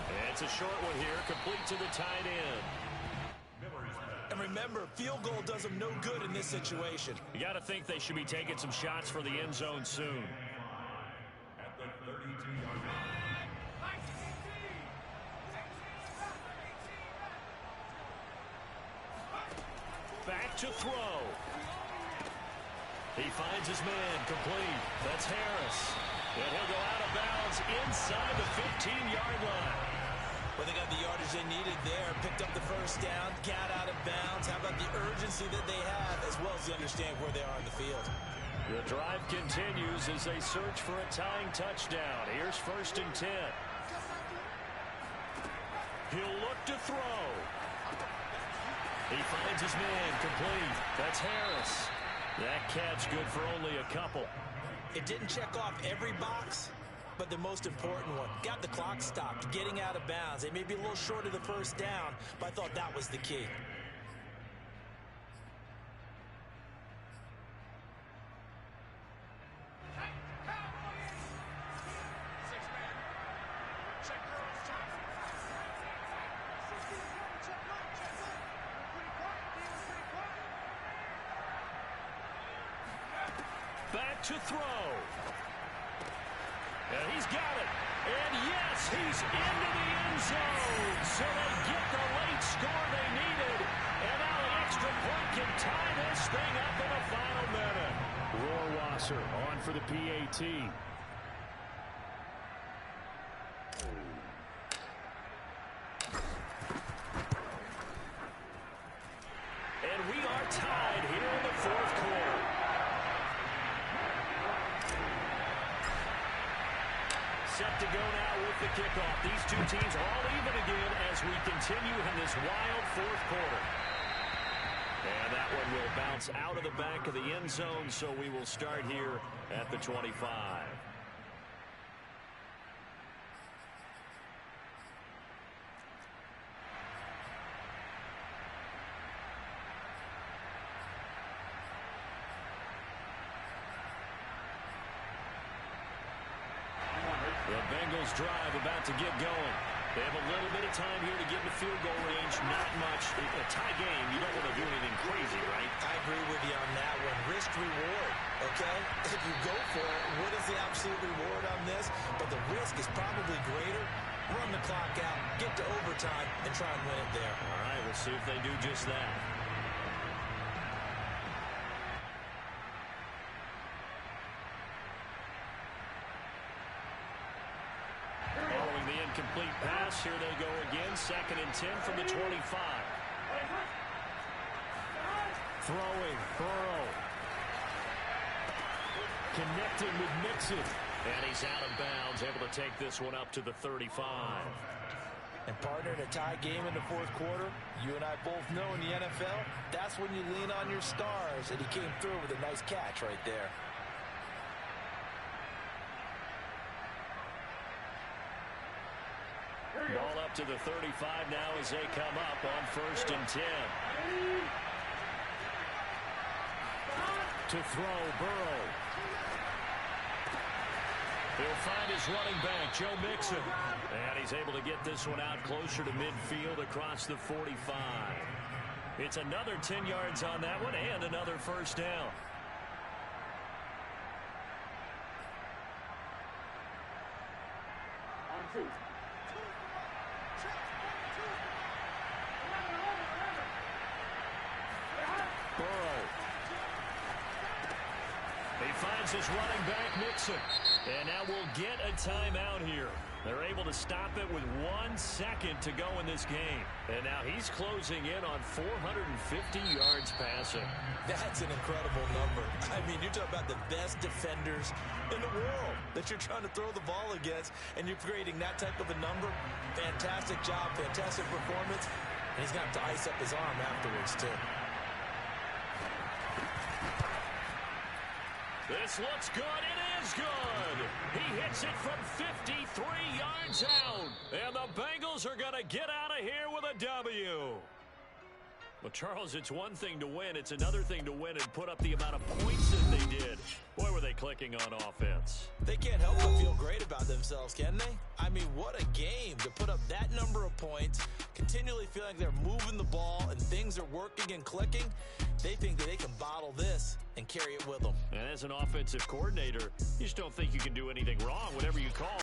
And it's a short one here, complete to the tight end. And remember, field goal does them no good in this situation. You got to think they should be taking some shots for the end zone soon. At the 32-yard line. Back to throw. He finds his man complete. That's Harris. And he'll go out of bounds inside the 15-yard line. Well, they got the yardage they needed there. Picked up the 1st down, got out of bounds. How about the urgency that they have, as well as they understand where they are in the field. The drive continues as they search for a tying touchdown. Here's 1st and 10. He'll look to throw. He finds his man complete. That's Harris. That catch good for only a couple. It didn't check off every box, but the most important one. Got the clock stopped, getting out of bounds. They may be a little short of the 1st down, but I thought that was the key. Back to throw. And he's got it. And yes, he's into the end zone. So they get the late score they needed. And now an extra point can tie this thing up in the final minute. Rohrwasser on for the PAT. tied here in the fourth quarter. Set to go now with the kickoff. These two teams all even again as we continue in this wild fourth quarter. And that one will bounce out of the back of the end zone, so we will start here at the 25. The Bengals drive about to get going. They have a little bit of time here to get in the field goal range. Not much. A tie game, you don't want to do anything crazy, right? I agree with you on that one. Risk-reward, okay? If you go for it, what is the absolute reward on this? But the risk is probably greater. Run the clock out, get to overtime, and try and win it there. All right, we'll see if they do just that. Complete pass. Here they go again. 2nd and 10 from the 25. Throwing. Burrow. Connecting with Mixon. And he's out of bounds. Able to take this one up to the 35. And partner, in a tie game in the fourth quarter, you and I both know in the NFL, that's when you lean on your stars. And he came through with a nice catch right there. Ball up to the 35 now as they come up on 1st and 10. To throw, Burrow. He'll find his running back, Joe Mixon. And he's able to get this one out closer to midfield across the 45. It's another 10 yards on that one and another first down. Finds his running back, Mixon. And now we'll get a timeout here. They're able to stop it with 1 second to go in this game. And now he's closing in on 450 yards passing. That's an incredible number. I mean, you're talking about the best defenders in the world that you're trying to throw the ball against, and you're creating that type of a number. Fantastic job, fantastic performance. And he's going to have to ice up his arm afterwards, too. This looks good. It is good. He hits it from 53 yards out. And the Bengals are going to get out of here with a W. Well, Charles, it's one thing to win. It's another thing to win and put up the amount of points that they did. Boy, were they clicking on offense. They can't help but feel great about themselves, can they? I mean, what a game to put up that number of points, continually feeling like they're moving the ball and things are working and clicking. They think that they can bottle this and carry it with them. And as an offensive coordinator, you just don't think you can do anything wrong, whatever you call.